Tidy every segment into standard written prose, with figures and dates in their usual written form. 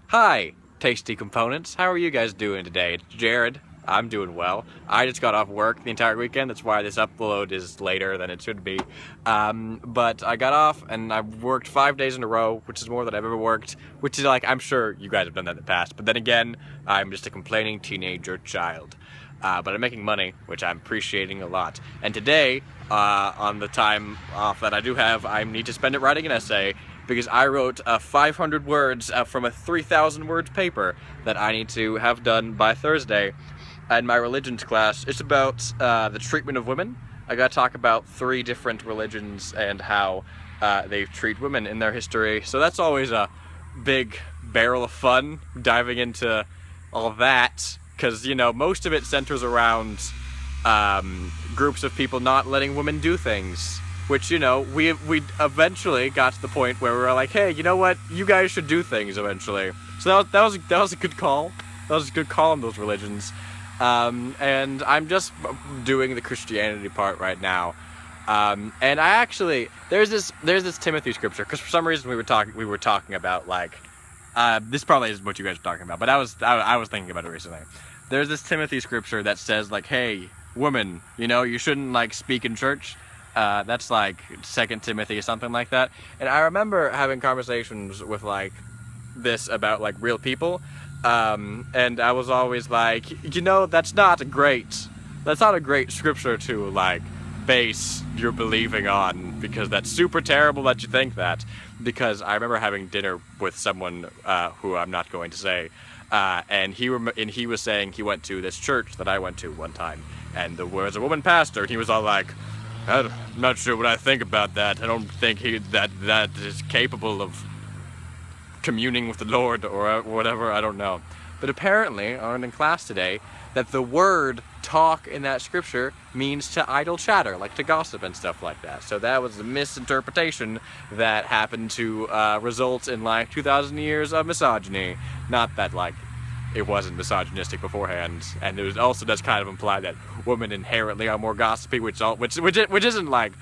Hi, Tasty Components. How are you guys doing today? It's Jared. I'm doing well. I just got off work the entire weekend. That's why this upload is later than it should be. But I got off and I've worked 5 days in a row, which is more than I've ever worked. Which is like, I'm sure you guys have done that in the past. But then again, I'm just a complaining teenager child. But I'm making money, which I'm appreciating a lot. And today, on the time off that I do have, I need to spend it writing an essay because I wrote 500 words from a 3,000 words paper that I need to have done by Thursday. In my religions class, it's about the treatment of women. I gotta talk about 3 different religions and how they treat women in their history. So that's always a big barrel of fun, diving into all that. Because, you know, most of it centers around groups of people not letting women do things. Which, you know, we eventually got to the point where we were like, hey, you know what? You guys should do things eventually. So that was a good call. That was a good call on those religions. And I'm just doing the Christianity part right now. And I actually there's this Timothy scripture, because for some reason we were talking about like this probably isn't what you guys are talking about, but I was thinking about it recently. There's this Timothy scripture that says like, hey, woman, you know, you shouldn't like speak in church. That's like 2 Timothy or something like that. And I remember having conversations with like this about like real people. And I was always like, you know, that's not a great scripture to like base your believing on, because that's super terrible that you think that. Because I remember having dinner with someone who I'm not going to say, and he was saying he went to this church that I went to one time, and there was a woman pastor, and he was all like, I'm not sure what I think about that. I don't think that is capable of communing with the Lord or whatever, I don't know. But apparently, I learned in class today that the word talk in that scripture means to idle chatter, like to gossip and stuff like that. So that was a misinterpretation that happened to result in like 2,000 years of misogyny. Not that like it wasn't misogynistic beforehand, and it also does kind of imply that women inherently are more gossipy, which isn't like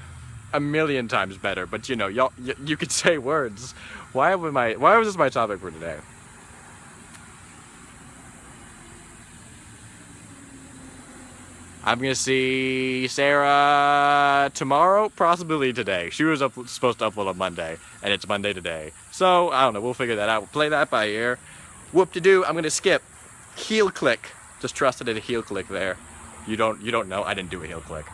a million times better. But you know, you could say words. Why was this my topic for today? I'm gonna see Sarah tomorrow, possibly today. She was supposed to upload on Monday, and it's Monday today. So, I don't know, we'll figure that out. We'll play that by ear. Whoop-de-doo, I'm gonna skip. Heel click. Just trust I did a heel click there. You don't know, I didn't do a heel click.